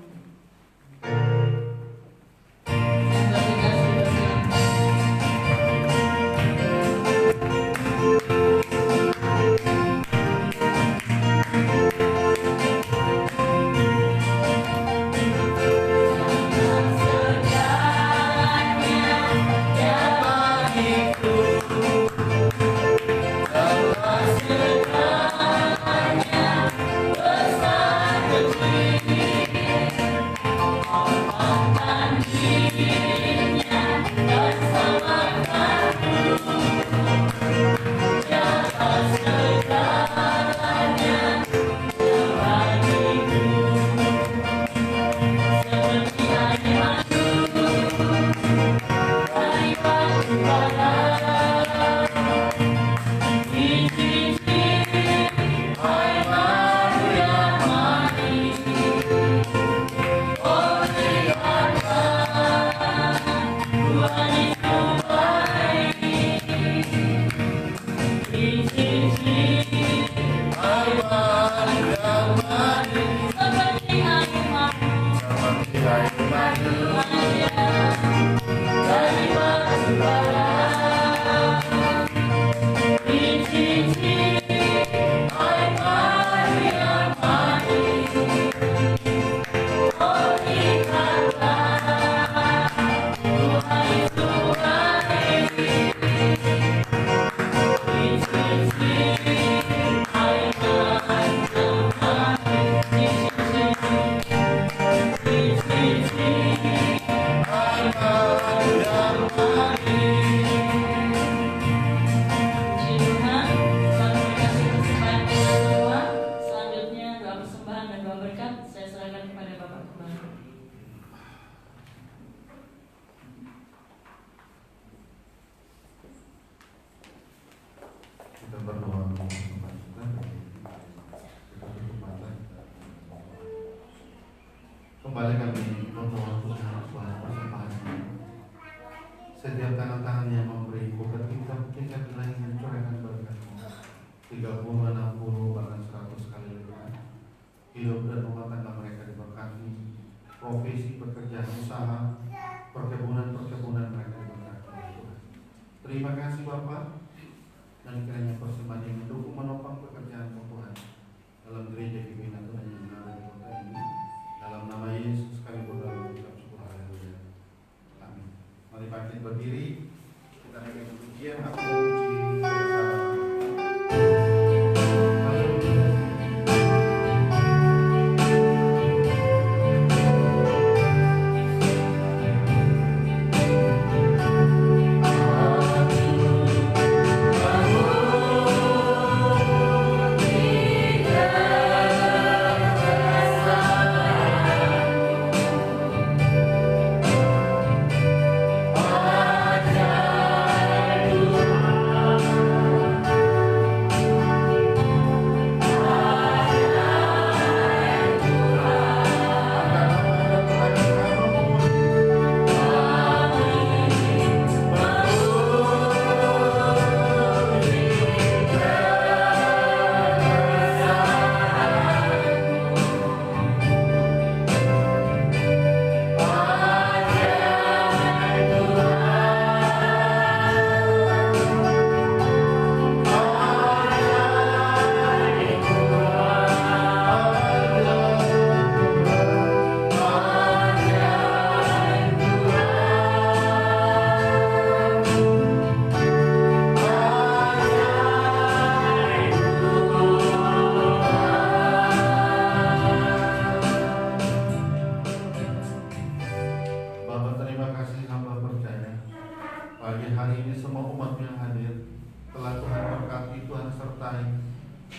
Kembali kami berdoa Tuhan persembahan. Setiap tangan-tangan yang memberi bukan kita lain mencurahkan berkat 30, 60,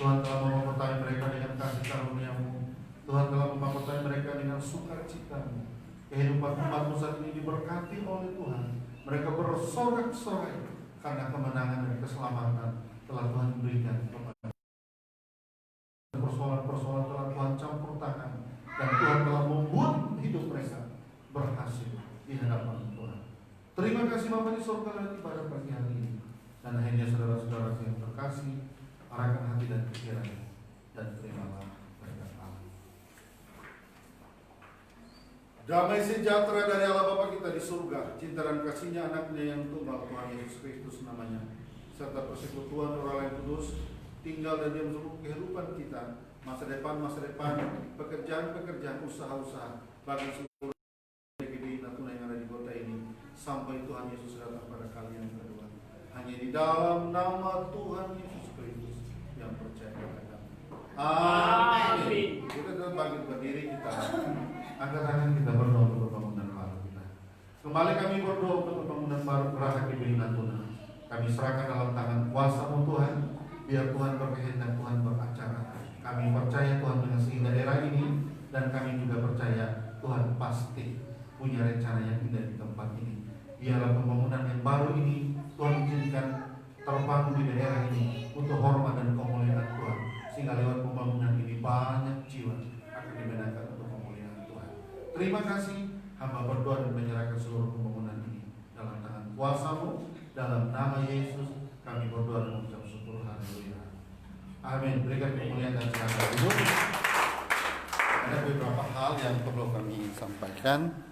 Tuhan telah mempertai mereka dengan kasih karunia-Mu. Tuhan telah mempertai mereka dengan sukacita-Mu. Kehidupan umat-Mu saat ini diberkati oleh Tuhan. Mereka bersorak-sorai karena kemenangan dan keselamatan telah Tuhan berikan kepada persoalan-persoalan telah Tuhan campur tangan, dan Tuhan telah membuat hidup mereka berhasil di hadapan Tuhan. Terima kasih Bapa di surga dan ibadah pagi hari ini. Dan akhirnya saudara-saudara yang terkasih, arahkan hati dan pikirannya dan terimalah berkat Allah. Damai sejahtera dari Allah Bapa kita di surga, cinta dan kasih-Nya anaknya yang tunggal Tuhan Yesus Kristus namanya, serta persekutuan Roh Allah yang kudus tinggal dan diam seluruh kehidupan kita, masa depan, pekerjaan, usaha-usaha, bagi seluruh negeri Natuna yang ada di kota ini, sampai Tuhan Yesus datang pada kalian kedua. Hanya di dalam nama Tuhan Yesus Kristus yang percaya kepada kami. Amin. Kita tetap bangkit berdiri, kita angkat tangan, kita berdoa untuk pembangunan baru kita. Kembali kami berdoa untuk pembangunan baru Geraha GBI Natuna. Kami serahkan dalam tangan kuasa-Mu Tuhan. Biar Tuhan berkehendak, Tuhan beracara. Kami percaya Tuhan mengasihi daerah ini, dan kami juga percaya Tuhan pasti punya rencana yang indah di tempat ini. Biarlah pembangunan yang baru ini Tuhan izinkan terbangun di daerah ini untuk hormat dan kemuliaan Tuhan, sehingga lewat pembangunan ini banyak jiwa akan dibenarkan untuk kemuliaan Tuhan. Terima kasih, hamba berdoa dan menyerahkan seluruh pembangunan ini dalam tangan kuasa-Mu. Dalam nama Yesus kami berdoa dan mengucap syukur. Haleluya. Amin. Berikan kemuliaan dan selamat hidup. Ada beberapa hal yang perlu kami sampaikan.